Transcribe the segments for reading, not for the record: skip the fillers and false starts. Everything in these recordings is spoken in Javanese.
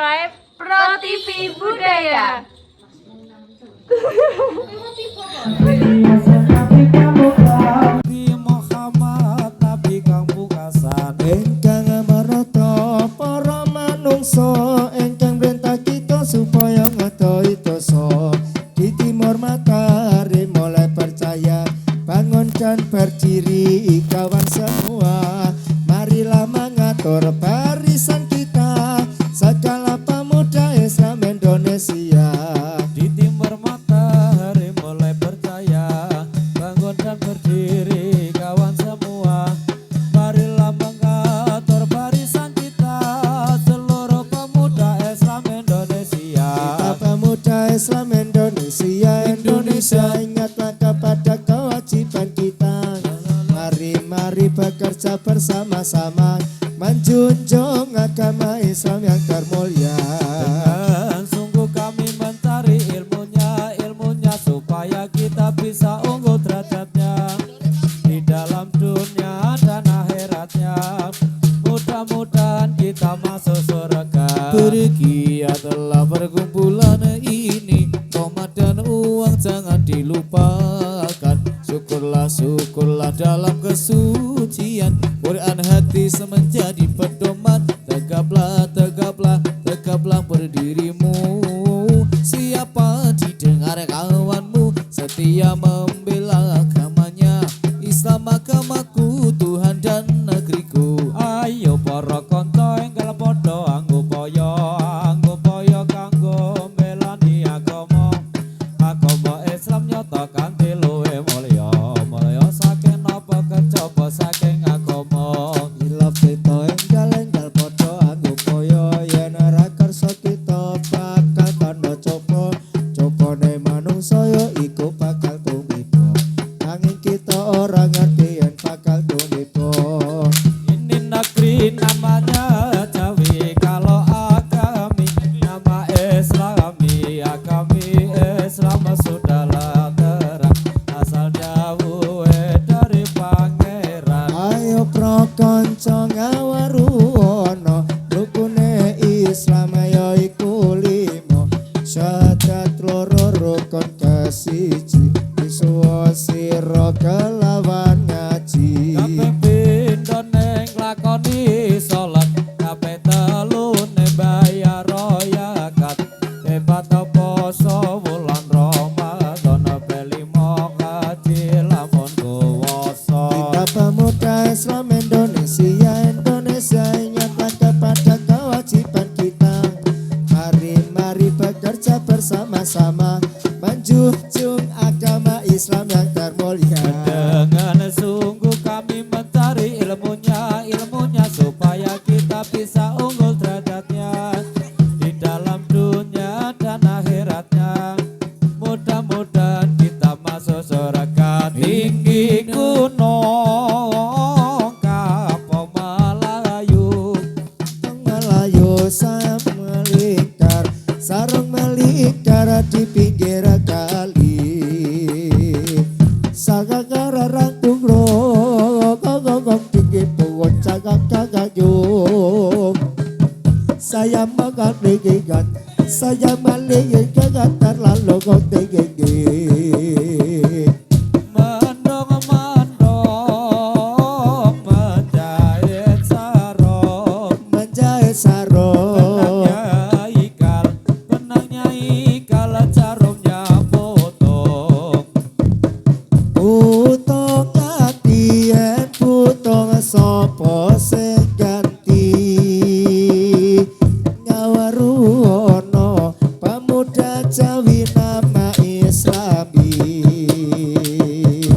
mulai Pro TV Budaya. Nabi Muhammad Nabi kang pungkasan ingkang marata para manungsa ingkang perintah kita supaya ngatoi dosa di timur matahari mulai percaya bangun dan berdiri kawan semua marilah mengatur barisan kita segala pemuda Islam Indonesia di timur matahari mulai percaya bangun dan berdiri kawan semua marilah mengatur barisan kita seluruh pemuda Islam Indonesia kita pemuda Islam Indonesia ingatlah kepada kewajiban kita mari bekerja bersama-sama menjunjung agama Islam yang termulia dengan sungguh kami mencari ilmunya supaya kita bisa unggul derajatnya di dalam dunia dan akhiratnya mudah-mudahan kita masuk surga bergiatlah perkumpulan ini rahmat dan uang jangan dilupakan syukurlah dalam kesucian Quran hati menjadi pedoman tegaplah berdirimu siapa didengar kawanmu setia membela agamanya Islam agamaku Tuhan dan negeriku ayo para konco enggal podo anggo poyo kanggo belani agama Islam nyoto kanthi luwe mulya saking napa kejaba saking agama ilaf kita enggal podo anggo poyo yen ora kersa kita bakal kandha copone manungsa yo iku bakal tumiba nanging kita ora ngerti yen bakal tumiba ini negeri namanya Jawi kalau agami nama Islami agami Islam sudahlah terang asal jauh dari pangeran ayo pro kanca ngawaruana rukune Islam ya iku limo syahadat loro rukun kasiji disuwa sira kelawan ngaji kabeh pindho ning lakoni salat kabeh telune bayar zakat hebat poso wulan Ramadan belimo kaji lamun kuwasa kita pemuda Islam Indonesia ingatlah kepada kewajiban kita mari bekerja bersama-sama menjunjung agama Islam yang termulia dengan sungguh kami mencari ilmunya supaya kita bisa unggul derajatnya di dalam dunia dan akhiratnya mudah-mudahan kita masuk surga tinggi gunung kapau Melayu saya melingkar sarung melingkar di pinggir kali sagagara rantung rogong tinggi pohon cagak-cagak-yung saya mengalihkan terlalu kau tinggi mendong menjahit sarung benangnya ikal jarumnya potong katien potong sopo sing ganti ngawaruana pemuda Jawi nama Islami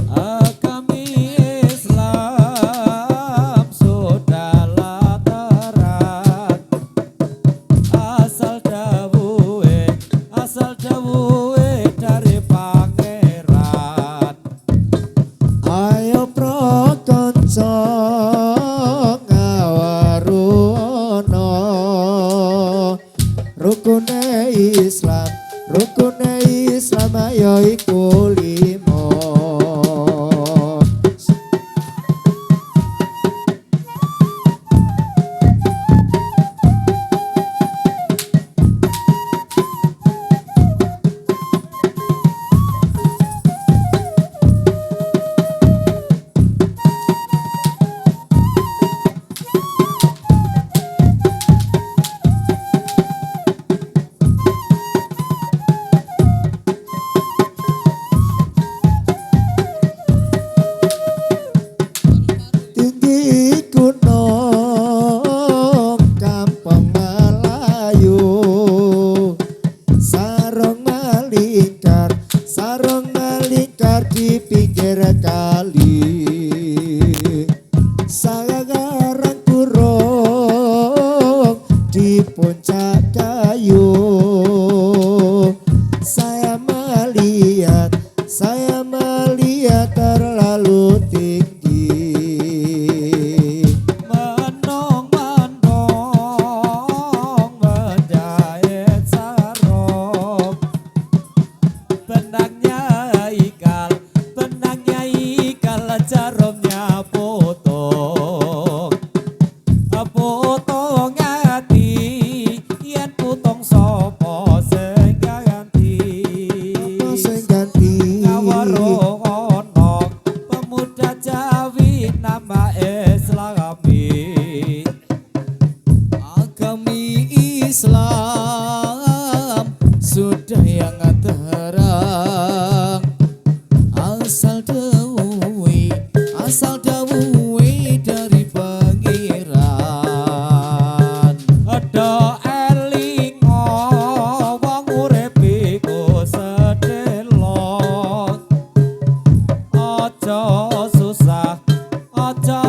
agami Islam sudahlah terang asal dawuhe dari pangeran ayo pro kanca ngawaruana rukune Islam ayo iku limo nama Islami agami Islam sudah yang terang asal dawuhi dari pangeran ada elingo wong urip iku sedelo aja susah aja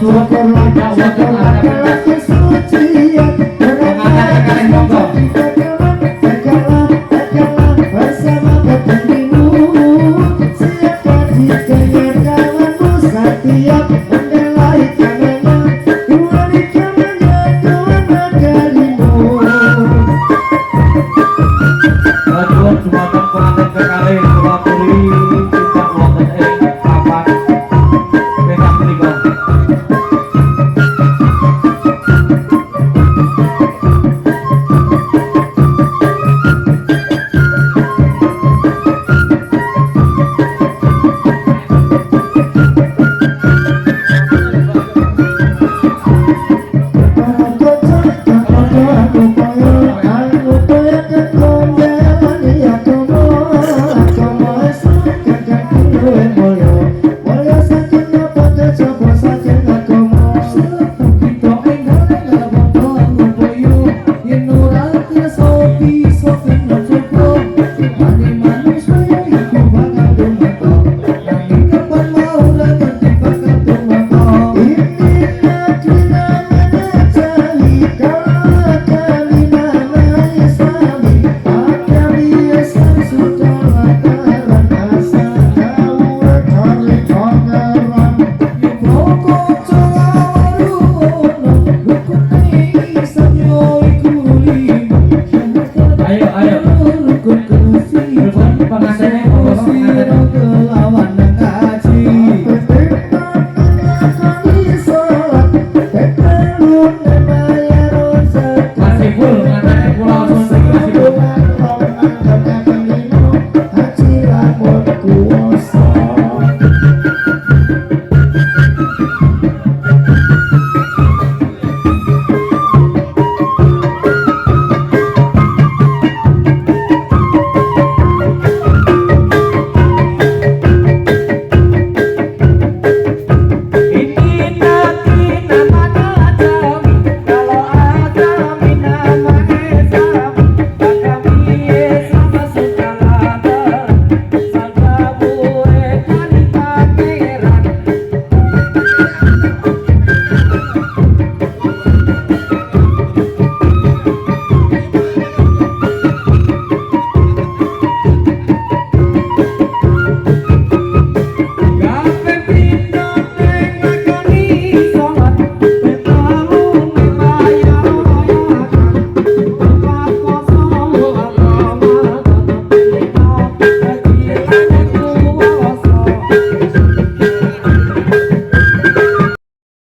Syukur